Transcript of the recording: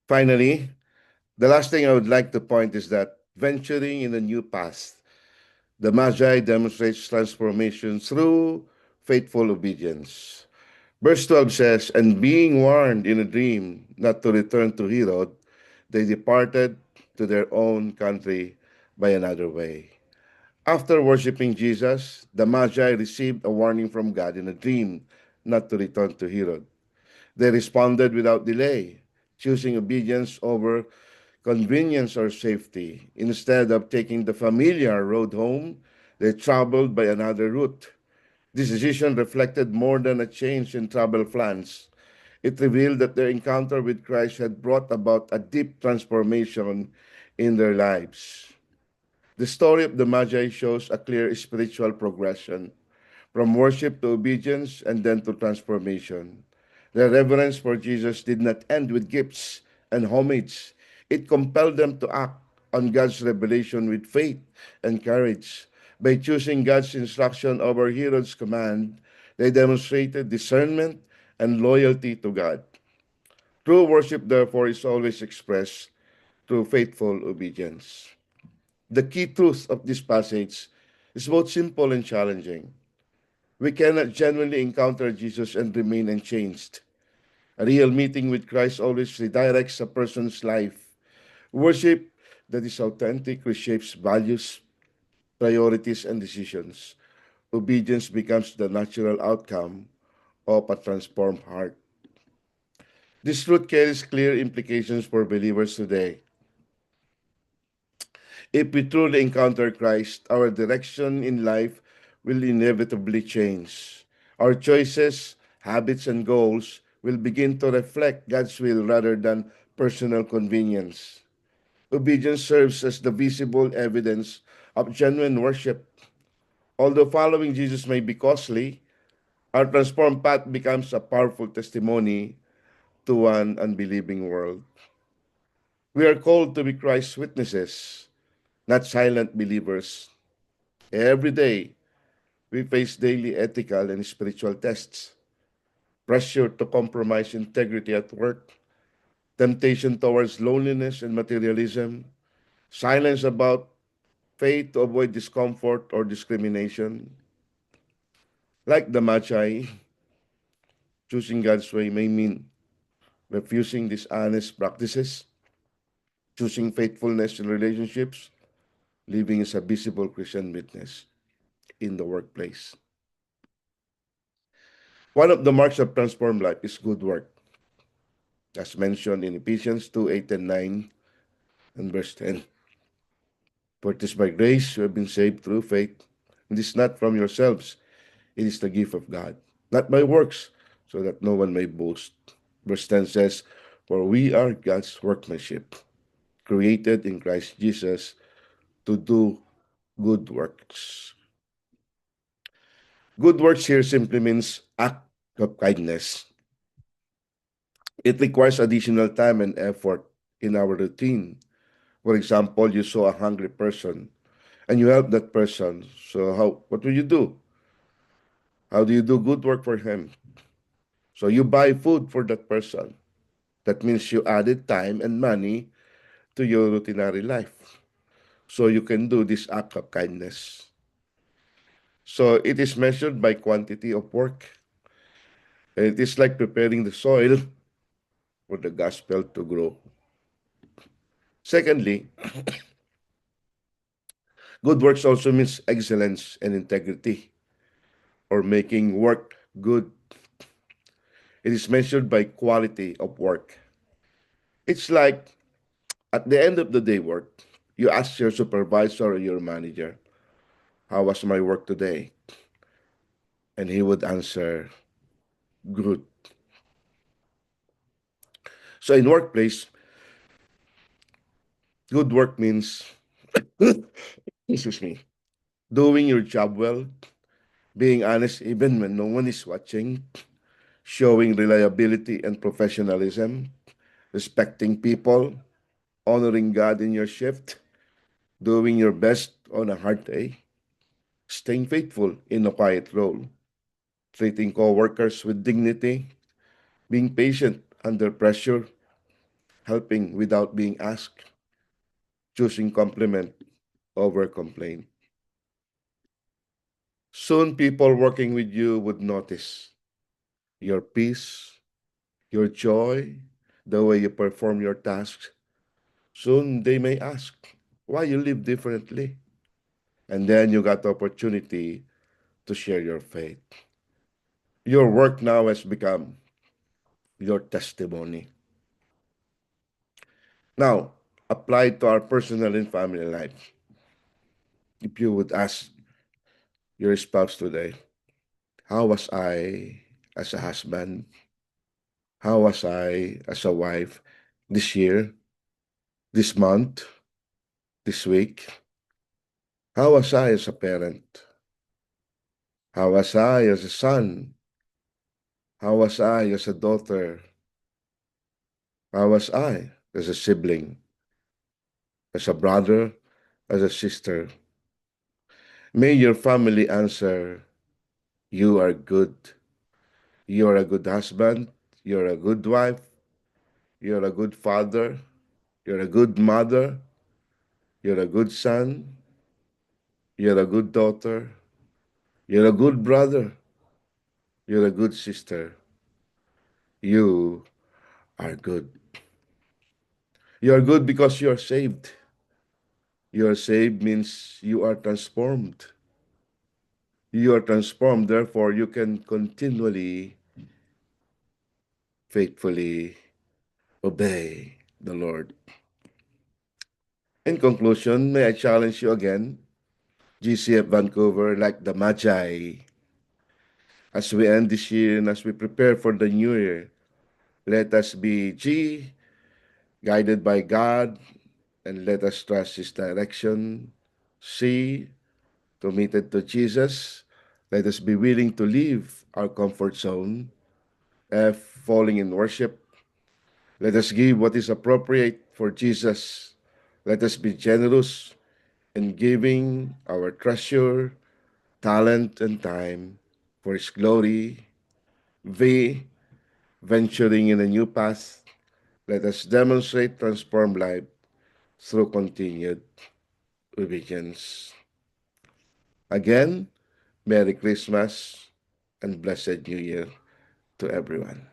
Finally, the last thing I would like to point is that venturing in a new path, the Magi demonstrates transformation through faithful obedience. Verse 12 says, "And being warned in a dream not to return to Herod, they departed to their own country by another way." After worshiping Jesus, the Magi received a warning from God in a dream not to return to Herod. They responded without delay, choosing obedience over convenience or safety. Instead of taking the familiar road home, they traveled by another route. This decision reflected more than a change in travel plans. It revealed that their encounter with Christ had brought about a deep transformation in their lives. The story of the Magi shows a clear spiritual progression from worship to obedience and then to transformation. Their reverence for Jesus did not end with gifts and homage. It compelled them to act on God's revelation with faith and courage. By choosing God's instruction over Herod's command, they demonstrated discernment and loyalty to God. True worship, therefore, is always expressed through faithful obedience. The key truth of this passage is both simple and challenging. We cannot genuinely encounter Jesus and remain unchanged. A real meeting with Christ always redirects a person's life. Worship that is authentic reshapes values, priorities, and decisions. Obedience becomes the natural outcome of a transformed heart. This truth carries clear implications for believers today. If we truly encounter Christ, our direction in life will inevitably change. Our choices, habits, and goals will begin to reflect God's will rather than personal convenience. Obedience serves as the visible evidence of genuine worship. Although following Jesus may be costly, our transformed path becomes a powerful testimony to an unbelieving world. We are called to be Christ's witnesses, not silent believers. Every day, we face daily ethical and spiritual tests, pressure to compromise integrity at work, temptation towards loneliness and materialism, silence about faith to avoid discomfort or discrimination. Like the Magi, choosing God's way may mean refusing dishonest practices, choosing faithfulness in relationships, living as a visible Christian witness in the workplace. One of the marks of transformed life is good work, as mentioned in Ephesians 2 8 and 9 and verse 10. For it is by grace you have been saved through faith. It is not from yourselves, it is the gift of God, not by works, so that no one may boast. Verse 10 says, "For we are God's workmanship, created in Christ Jesus to do good works." Good works here simply means act of kindness. It requires additional time and effort in our routine. For example, you saw a hungry person and you help that person. So what will you do? How do you do good work for him? So you buy food for that person. That means you added time and money to your routinary life. So you can do this act of kindness. So it is measured by quantity of work. It is like preparing the soil for the gospel to grow. Secondly, good works also means excellence and integrity, or making work good. It is measured by quality of work. It's like at the end of the day work, you ask your supervisor or your manager, "How was my work today?" And he would answer, "Good." So in workplace, good work means, excuse me, doing your job well, being honest even when no one is watching, showing reliability and professionalism, respecting people, honoring God in your shift, doing your best on a hard day, staying faithful in a quiet role, treating coworkers with dignity, being patient under pressure, helping without being asked, choosing compliment over complaint. Soon, people working with you would notice your peace, your joy, the way you perform your tasks. Soon, they may ask why you live differently. And then you got the opportunity to share your faith. Your work now has become your testimony. Now, applied to our personal and family life. If you would ask your spouse today, how was I as a husband? How was I as a wife this year, this month, this week? How was I as a parent? How was I as a son? How was I as a daughter? How was I as a sibling, as a brother, as a sister? May your family answer, you are good. You are a good husband. You're a good wife. You're a good father. You're a good mother. You're a good son. You're a good daughter. You're a good brother. You're a good sister. You are good. You are good because you are saved. You are saved means you are transformed. You are transformed, therefore, you can continually, faithfully obey the Lord. In conclusion, may I challenge you again, GCF Vancouver, like the Magi, as we end this year and as we prepare for the new year, let us be guided by God, and let us trust His direction. C, committed to Jesus. Let us be willing to leave our comfort zone. F, falling in worship. Let us give what is appropriate for Jesus. Let us be generous in giving our treasure, talent, and time for His glory. V, venturing in a new path. Let us demonstrate transformed life through continued obedience. Again, Merry Christmas and Blessed New Year to everyone.